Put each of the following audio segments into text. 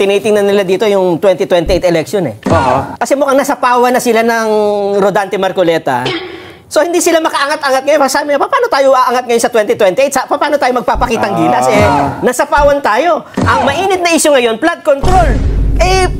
tinitingnan nila dito yung 2028 election eh. Kasi mukhang nasapawan na sila ng Rodante Marcoleta. So, hindi sila makaangat-angat ngayon. Sabi niya, paano tayo aangat ngayon sa 2028? Paano tayo magpapakitang gilas? Nasapawan tayo. Ang mainit na issue ngayon, flood control.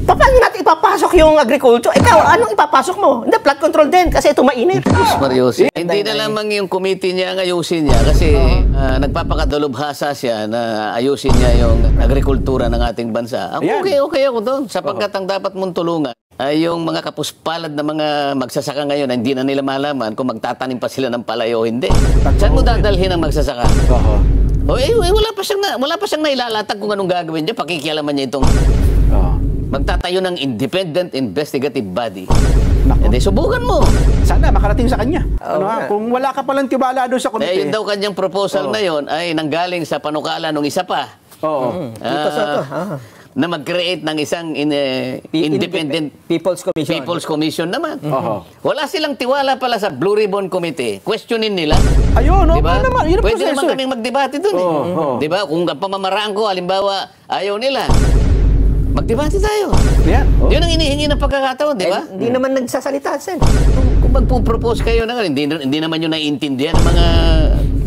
Paano natin ipapasok yung agriculture? Ikaw, anong ipapasok mo? Hindi, flood control din kasi ito mainit. Mariosi. Hindi na lamang yung committee niya ang ayusin niya kasi nagpapakadalubhasa siya na ayusin niya yung agrikultura ng ating bansa. Okay ako doon. Sapagkat ang dapat mong tulungan ay yung mga kapuspalad na mga magsasaka ngayon na hindi na nila malaman kung magtatanim pa sila ng palay o hindi. Saan mo dadalhin ang magsasaka? Wala pa siyang nailalatag kung anong gagawin niya. Pakikialaman niya itong magtatayo ng independent investigative body. Hindi, subukan mo. Sana makarating sa kanya. Kung wala ka palang tiwala doon sa komite. Yun daw kanyang proposal na yun ay nanggaling sa panukala ng isa pa. Na mag-create ng isang independent People's Commission naman. Wala silang tiwala pala sa Blue Ribbon Committee. Questionin nila. Ayun, diba? naman. Pwede naman kaming magdebate doon Diba? Kung ang pamamaraan ko, halimbawa, ayaw nila. Magdebate tayo. Yun ang inihingi ng pagkakataon, di ba? Hindi naman nagsasalita, Sen. Kung magpo-propose kayo na hindi naman yun naiintindihan ng mga...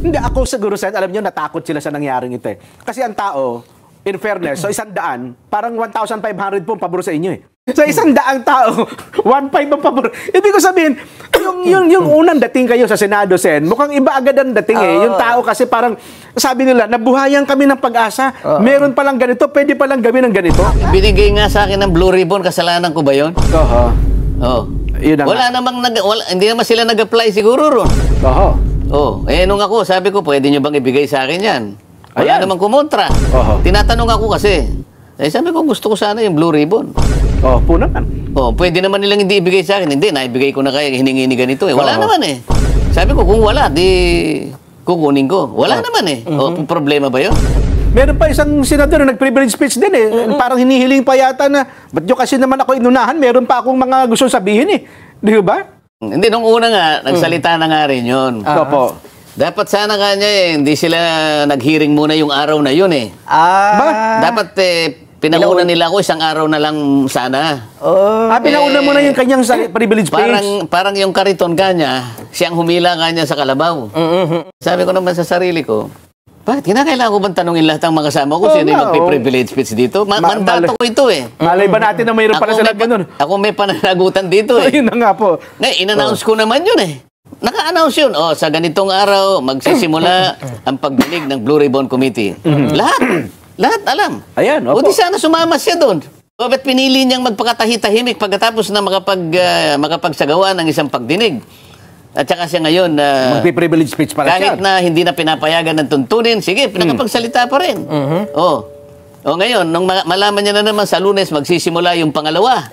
Hindi, ako siguro, Sen, alam nyo, natakot sila sa nangyaring ito eh. Kasi ang tao, in fairness, so 100, parang 1,500 po ang pabor sa inyo eh. Sa 100 tao, 1,500 ang pabor. Ibig ko sabihin, yung unang dating kayo sa Senado, Sen, mukhang iba agad ang dating eh. Yung tao kasi parang, sabi nila, nabuhayan kami ng pag-asa. Meron palang ganito, pwede palang gawin ng ganito. Binigay nga sa akin ng Blue Ribbon, kasalanan ko ba yun? Wala namang, hindi naman sila nag-apply siguro ron. Nung ako, sabi ko, pwede nyo bang ibigay sa akin yan? Wala namang kumontra. Tinatanong ako kasi, sabi ko, gusto ko sana yung Blue Ribbon. Po naman. Pwede naman nilang hindi ibigay sa akin. Hindi, naibigay ko na kaya, hiningi ni ganito eh. Wala naman eh. Sabi ko, kung wala, di kukunin ko. Wala naman eh. Problema ba yun? Meron pa isang senador na nag-privilege speech din eh. Parang hinihiling pa yata na, ba't nyo kasi naman ako inunahan? Meron pa akong mga gusto sabihin eh. Di ba? Hindi, nung una nga, nagsalita na nga rin yun. Dapat sana kanya eh, hindi sila nag-hearing muna yung araw na yun eh. Dapat pinauna nila ako isang araw na lang sana. Pinauna mo na yung kanyang privilege speech. Parang yung kariton kanya, siyang humila kanya sa kalabaw. Sabi ko naman sa sarili ko, bakit kinakailangan ko bang tanungin lahat ng mga kasama ko sino yung magpi-privilege speech dito? Mandato ko ito eh. Malay ba natin na mayroon pala sila ganun? Ako may pananagutan dito eh. Ayun na nga po. Ngayon, in-announce ko naman yun eh. Naka-announce yun. Sa ganitong araw, magsisimula ang pagdinig ng Blue Ribbon Committee. Lahat alam. Ayan, o di sana sumama siya doon. Ba't pinili niyang magpakatahi-tahimik pagkatapos na makapagsagawa ng isang pagdinig? At saka siya ngayon, magpi-privilege speech para kahit na hindi na pinapayagan ng tuntunin, sige, nakapagsalita pa rin. Ngayon, nung malaman niya na naman sa Lunes, magsisimula yung pangalawa.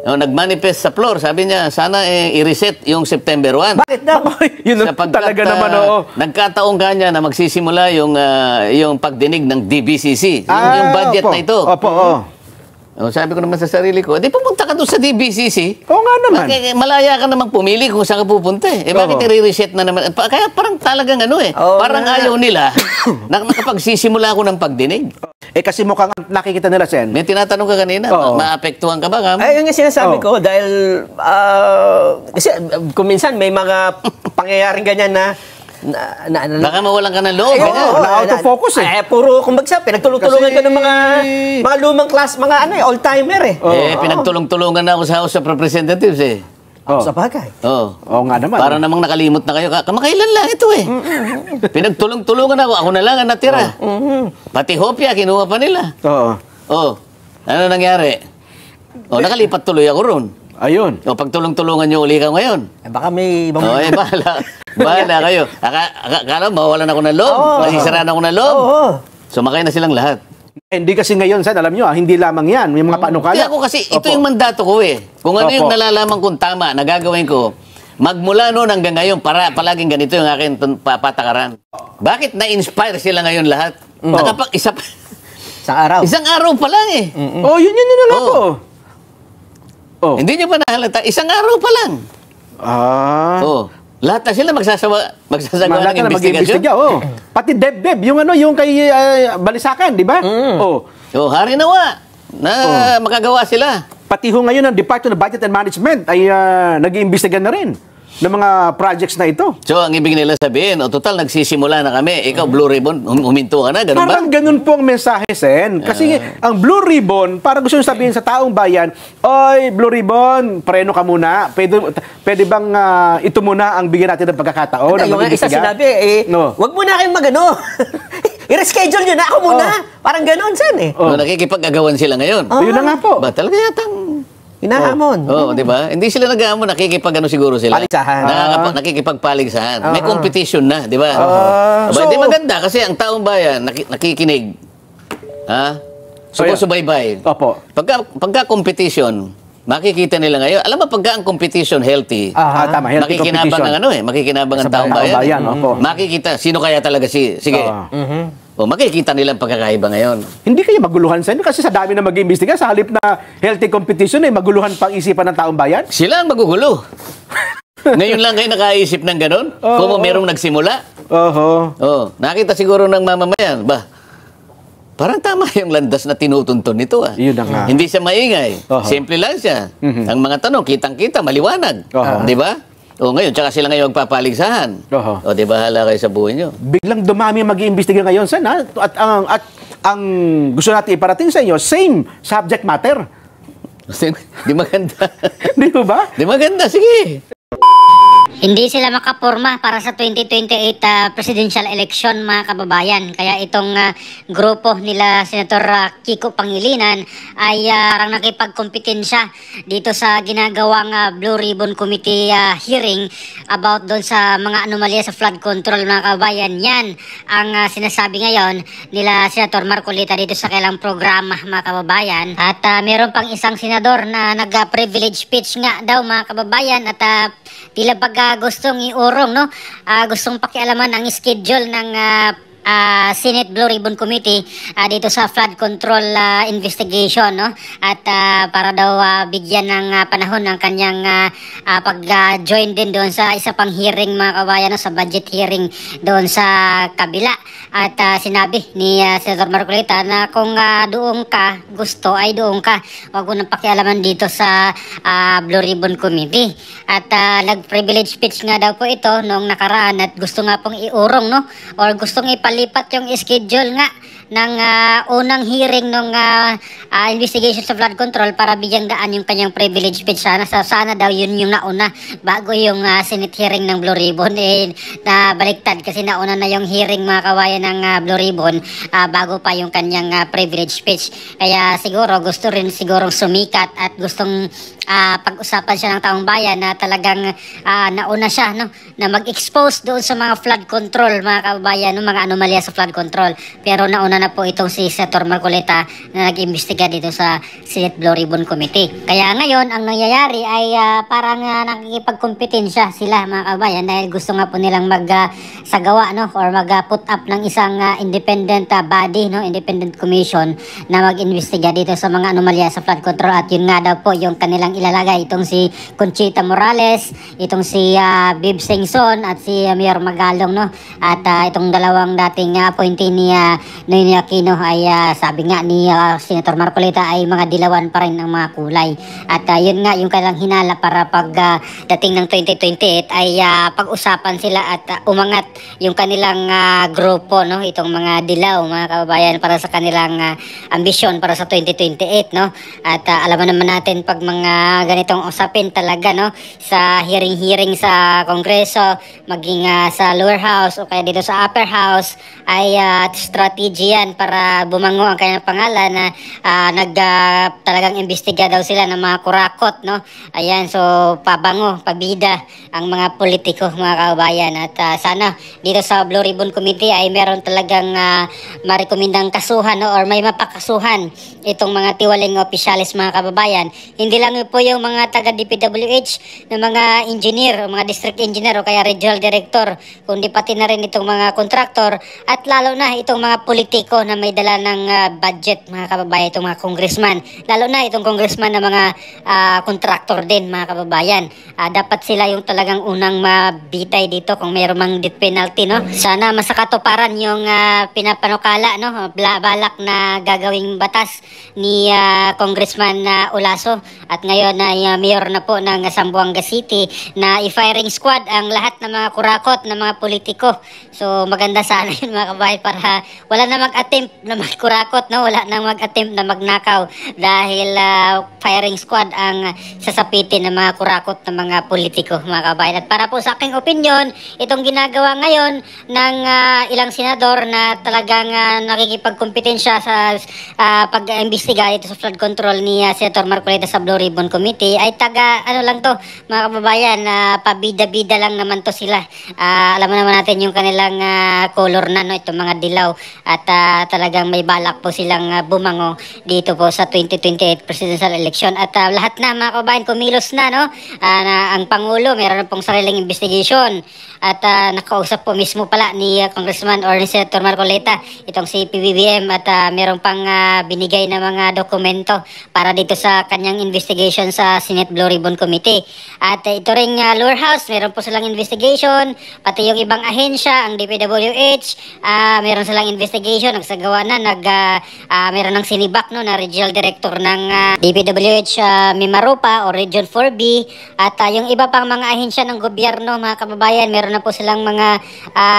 Nag-manifest sa floor, sabi niya, sana i-reset yung September 1. Bakit daw? Yun talaga naman, nagkataong kanya na magsisimula yung pagdinig ng DBCC. Yung budget na ito. Sabi ko naman sa sarili ko, di pumunta ka doon sa DBCC. Oo nga naman. Malaya ka namang pumili kung saan ka pupunta eh. Bakit i-reset na naman? Kaya parang talagang parang ayaw nila na makapagsisimula ako ng pagdinig. Kasi mukhang nakikita nila, Sen. May tinatanong ka kanina, maapektuhan ka ba? Yun yung sinasabi ko dahil kasi kung minsan may mga pangyayaring ganyan na baka mawalan ka ng loob. Na-auto-focus eh. Puro, kumbaga, pinagtulong-tulungan ka ng mga lumang class, mga old-timer eh. Pinagtulong-tulungan na ako sa House of Representatives eh. Sa bagay. Oo nga naman. Para namang nakalimot na kayo. Kamakailan lang ito eh. Pinagtulong-tulungan ako. Ako na lang ang natira. Pati hopya, kinuha pa nila. Ano nangyari? Nakalipat tuloy ako ron. Ayun. Pagtulong-tulungan nyo uli ka ngayon. Baka may... Bahala kayo. Akala mawawalan ako ng loob. Masisiraan ako ng loob. Sumakay na silang lahat. Hindi kasi ngayon, Sen, alam nyo, hindi lamang yan. May mga panukala. Hindi ako kasi, ito yung mandato ko eh. Kung ano yung nalalaman kong tama na gagawin ko, magmula noon hanggang ngayon, palaging ganito yung akin patakaran. Bakit na-inspire sila ngayon lahat? Isang araw. Isang araw pa lang eh. Yun na nga po. Hindi nyo pa nahalata. Isang araw pa lang. Lahat na sila magsasagawa ng investigasyon. Pati Deb, yung kay Balisacan, di ba? Hari Nawa. na makagawa sila. Pati ho ngayon ang Department of Budget and Management ay nag-iimbestiga na rin ng mga projects na ito. So, ang ibig nila sabihin, total, nagsisimula na kami. Ikaw, Blue Ribbon, huminto ka na, ganun ba? Parang ganun po ang mensahe, Sen. Kasi ang Blue Ribbon, parang gusto nyo sabihin sa taong bayan, oy, Blue Ribbon, preno ka muna. Pwede bang ito muna ang bigyan natin ng pagkakataon? Yung isa sinabi, wag muna kayong magano. I-reschedule nyo na ako muna. Parang ganun, Sen, Nakikipag-agawan sila ngayon. Yun na nga po. Ba, talaga yatang... Hinahamon. Di ba? Hindi sila nag-aamon, nakikipag-ano siguro sila. Paligsahan. Nakikipagpaligsahan. May competition na, di ba? So, di maganda kasi ang taong bayan nakikinig. Ha? Subaybay. Opo. Pagka competition, makikita nila ngayon. Alam mo, pagka ang competition healthy, tama, healthy makikinabang competition. ang makikinabang ang taong bayan. Opo. Makikita, sino kaya talaga sige. Makikita nilang pagkakaiba ngayon. Hindi kaya maguluhan sa inyo kasi sa dami na mag-iimbestiga sa halip na healthy competition maguluhan pang isipan ng taong bayan? Sila ang magugulo. Ngayon lang kayo nakaisip ng ganun? Kung merong nagsimula? Nakita siguro ng mamamayan. Parang tama yung landas na tinutuntun nito. Yun na nga. Hindi siya maingay. Simple lang siya. Ang mga tanong, kitang-kita, maliwanag. Di ba? Ngayon, tsaka sila ngayon magpapaligsahan. Di ba, hala kayo sa buhay nyo? Biglang dumami ang mag-iimbestiga ngayon, Sen, ha? At ang gusto natin iparating sa inyo, same subject matter. Di maganda. Di ba? Di maganda, sige. Hindi sila makapurma para sa 2028 presidential election, mga kababayan. Kaya itong grupo nila Senator Kiko Pangilinan ay parang nakipagkompetensya dito sa ginagawang Blue Ribbon Committee hearing about doon sa mga anomalya sa flood control, mga kababayan. Yan ang sinasabi ngayon nila Senator Marcolita dito sa kailang programa, mga kababayan. At meron pang isang senador na nag-privilege speech nga daw, mga kababayan, at tila pag gustong iurong, no? Gustong pakialaman ang schedule ng Senate Blue Ribbon Committee dito sa flood control investigation, no? At para daw bigyan ng panahon ng kanyang pag-join din doon sa isa pang hearing, mga kabayan, no? Sa budget hearing doon sa kabila. At sinabi ni Senator Marcolita na kung doon ka, gusto ay doon ka. Huwag mo nang pakialaman dito sa Blue Ribbon Committee. At nag-privilege speech nga daw po ito noong nakaraan at gusto nga pong iurong, no? Or gustong ipalipat yung schedule nga ng unang hearing ng investigation sa flood control para bigyang daan yung kanyang privilege speech. Sana daw yun yung nauna bago yung Senate hearing ng Blue Ribbon. Na baliktad kasi nauna na yung hearing, mga kawayan, ng Blue Ribbon bago pa yung kanyang privilege speech. Kaya siguro gusto rin sigurong sumikat at gustong pag-usapan siya ng taong bayan na talagang nauna siya, no, na mag-expose doon sa mga flood control, mga kababayan, no, mga anomalya sa flood control. Pero nauna na po itong si Senator Marcolita na nag-imbestiga dito sa Senate Blue Ribbon Committee. Kaya ngayon ang nangyayari ay parang nakikipagkompetensya sila, mga kababayan, dahil gusto nga po nilang magsagawa, no, or mag-put up ng isang independent body, no, independent commission na mag-imbestiga dito sa mga anomalya sa flood control. At yun nga daw po yung kanilang ilalagay, itong si Conchita Morales, itong si Bib Singson at si Mayor Magalong, no. At itong dalawang dating appointee ni Noynoy Aquino ay sabi nga ni Senator Marcolita ay mga dilawan pa rin ang mga kulay. At yun nga yung kanilang hinala para pag dating ng 2028 ay pag-usapan sila at umangat yung kanilang grupo, no, itong mga dilaw, mga kababayan, para sa kanilang ambisyon para sa 2028, no. At alam naman natin pag mga ganitong usapin talaga, no, sa hearing sa Kongreso, maging sa lower house o kaya dito sa upper house, ay strategy yan para bumango ang kanyang pangalan na talagang imbestiga daw sila ng mga kurakot, no. Ayan, so pabango, pabida ang mga politiko, mga kababayan. At sana dito sa Blue Ribbon Committee ay meron talagang marekomendang kasuhan, no, or may mapakasuhan itong mga tiwaling opisyalis, mga kababayan. Hindi lang po yung mga taga DPWH na mga engineer o mga district engineer o kaya regional director, kundi pati na rin itong mga contractor at lalo na itong mga politiko politiko na may dala ng budget, mga kababayan, itong mga congressman. Lalo na itong congressman na mga kontraktor din, mga kababayan. Dapat sila yung talagang unang mabitay dito kung mayroong mang death penalty, no? Sana masakatuparan yung pinapanukala, no? Balak na gagawing batas ni Congressman Olaso. At ngayon ay mayor na po ng Zamboanga City na i-firing squad ang lahat ng mga kurakot ng mga politiko. So maganda sana yun, mga kabayan, para wala na mag-attempt na magkurakot, no? Wala na mag-attempt na magnakaw dahil firing squad ang sasapitin ng mga kurakot ng mga politiko, mga kabayan. At para po sa aking opinion, itong ginagawa ngayon ng ilang senador na talagang nakikipagkompetensya sa pag-imbestiga ito sa flood control ni Senator Marcoleta sa Blue Ribbon Committee ay lang to, mga kababayan, pabida-bida lang naman to sila. Alam mo naman natin yung kanilang color na, no, itong mga dilaw, at talagang may balak po silang bumango dito po sa 2028 presidential election. At lahat na, mga kababayan, kumilos na, no? Ang Pangulo meron na pong sariling investigation at nakausap po mismo pala ni Congressman or ni Senator Marcoleta itong si PBBM at meron pang binigay na mga dokumento para dito sa kanyang investigation sa Senate Blue Ribbon Committee. At ito ring lower house, meron po silang investigation, pati yung ibang ahensya, ang DPWH, meron silang investigation, nagsagawa na, meron ng sinibak, no, na regional director ng DPWH Mimaropa o Region 4B, at yung iba pang mga ahensya ng gobyerno, mga kababayan, meron na po silang mga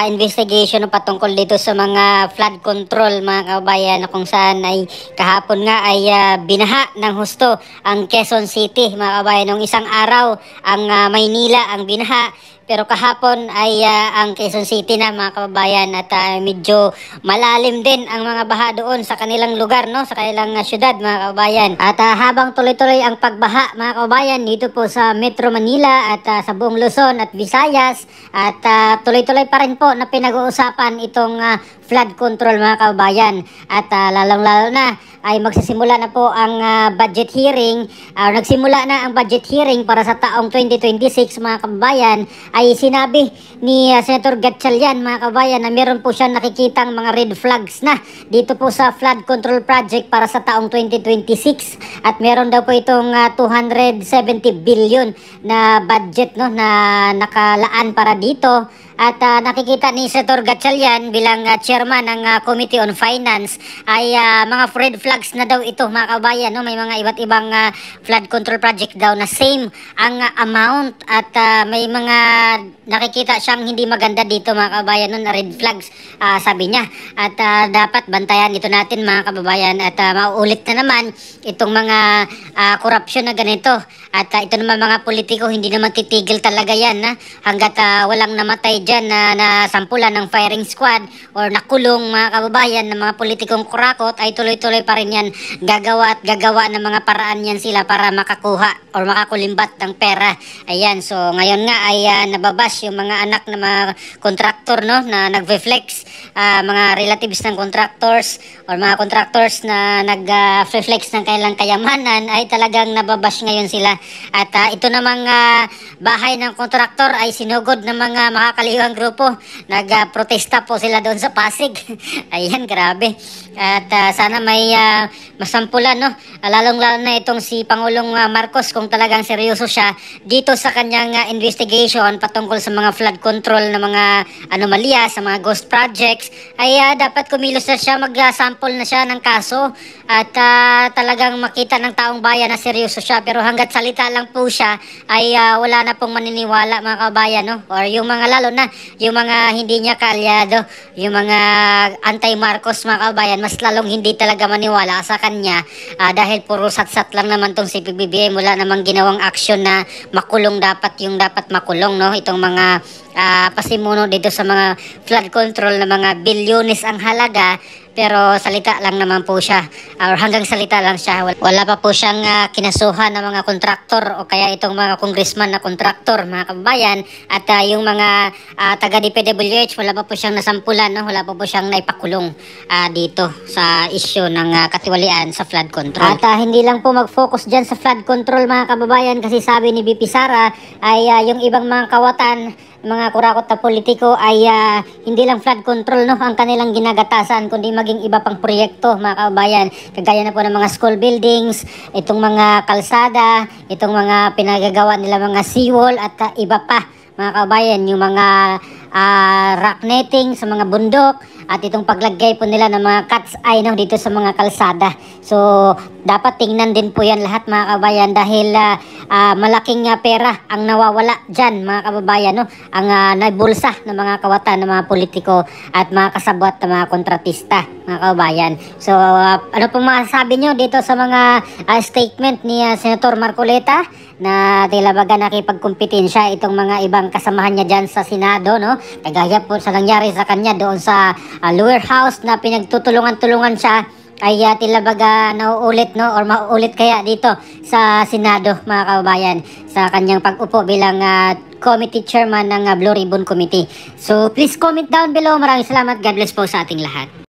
investigation patungkol dito sa mga flood control, mga kababayan, na kung saan ay kahapon nga ay binaha ng husto ang Quezon City, mga kababayan. Nung isang araw ang Maynila ang binaha, pero kahapon ay ang Quezon City na, mga kababayan, at medyo malalim din ang mga baha doon sa kanilang lugar, no, sa kanilang syudad, mga kababayan. At habang tuloy-tuloy ang pagbaha, mga kababayan, dito po sa Metro Manila at sa buong Luzon at Visayas, at tuloy-tuloy pa rin po na pinag-uusapan itong flood control, mga kababayan. At lalong-lalo na ay magsisimula na po ang budget hearing, nagsimula na ang budget hearing para sa taong 2026, mga kababayan. Ay sinabi ni Senator Gatchalian, mga kabayan, na meron po siya nakikitang mga red flags na dito po sa flood control project para sa taong 2026, at meron daw po itong 270 billion na budget, no, na nakalaan para dito. At nakikita ni Senator Gatchalian bilang chairman ng Committee on Finance ay mga red flags na daw ito, mga kabayan, no? May mga iba't ibang flood control project daw na same ang amount, at may mga nakikita siyang hindi maganda dito, mga kabayan, no, na red flags, sabi niya. At dapat bantayan ito natin, mga kababayan, at mauulit na naman itong mga korupsyon na ganito. At ito naman, mga politiko, hindi naman titigil talaga yan, hanggat walang namatay dyan na sampulan ng firing squad or nakulong, mga kababayan, ng mga politikong kurakot, ay tuloy-tuloy pa rin yan. Gagawa at gagawa ng mga paraan yan sila para makakuha or makakulimbat ng pera. Ayan, so ngayon nga ay nababash yung mga anak ng mga contractor, no, na nag-reflex, mga relatives ng contractors or mga contractors na nag-reflex ng kailang kayamanan, ay talagang nababash ngayon sila. At ito namang bahay ng contractor ay sinugod ng mga makakaliwang grupo. Nag-protesta po sila doon sa Pasig. Ayan, grabe. At sana may masampulan, no? Lalong-lalo na itong si Pangulong Marcos, kung talagang seryoso siya dito sa kanyang investigation patungkol sa mga flood control na mga anomalya, sa mga ghost projects, ay dapat kumilos na siya, mag-sample na siya ng kaso, at talagang makita ng taong bayan na seryoso siya. Pero hanggat salita lang po siya, ay wala na pong maniniwala, mga kabayan, no? Or yung mga, lalo na yung mga hindi niya kaalyado, yung mga anti-Marcos, mga kabayan, mas lalong hindi talaga maniwala sa kanya, dahil puro sat-sat lang naman tong si PBBM. Wala namang ginawang action na makulong dapat yung dapat makulong, no? Itong mga pasimuno dito sa mga flood control na mga bilyones ang halaga, pero salita lang naman po siya, or hanggang salita lang siya. Wala pa po siyang kinasuhan ng mga kontraktor o kaya itong mga congressman na kontraktor, mga kababayan. At yung mga taga DPWH, wala pa po siyang nasampulan, no? Wala pa po siyang naipakulong dito sa issue ng katiwalian sa flood control. At hindi lang po mag-focus dyan sa flood control, mga kababayan, kasi sabi ni BP Sara ay yung ibang mga kawatan mga kurakot na politiko ay hindi lang flood control no ang kanilang ginagatasan, kundi maging iba pang proyekto, mga kababayan. Kagaya na po ng mga school buildings, itong mga kalsada, itong mga pinagagawa nila mga seawall at iba pa, mga kababayan, yung mga rock netting sa mga bundok at itong paglagay po nila ng mga cat's eye no, dito sa mga kalsada. So dapat tingnan din po yan lahat, mga kababayan, dahil malaking pera ang nawawala dyan, mga kababayan, no? Ang nabulsa ng mga kawatan ng mga politiko at mga kasabwat ng mga kontratista, mga kababayan. So ano pong masasabi nyo dito sa mga statement ni Senator Marcoleta na tila baga nakipagkumpetensya itong mga ibang kasamahan niya dyan sa Senado, no? Kagaya po sa nangyari sa kanya doon sa lower house na pinagtutulungan-tulungan siya, ay tila baga nauulit, no, or mauulit kaya dito sa Senado, mga kababayan, sa kanyang pag-upo bilang committee chairman ng Blue Ribbon Committee. So please comment down below. Maraming salamat. God bless po sa ating lahat.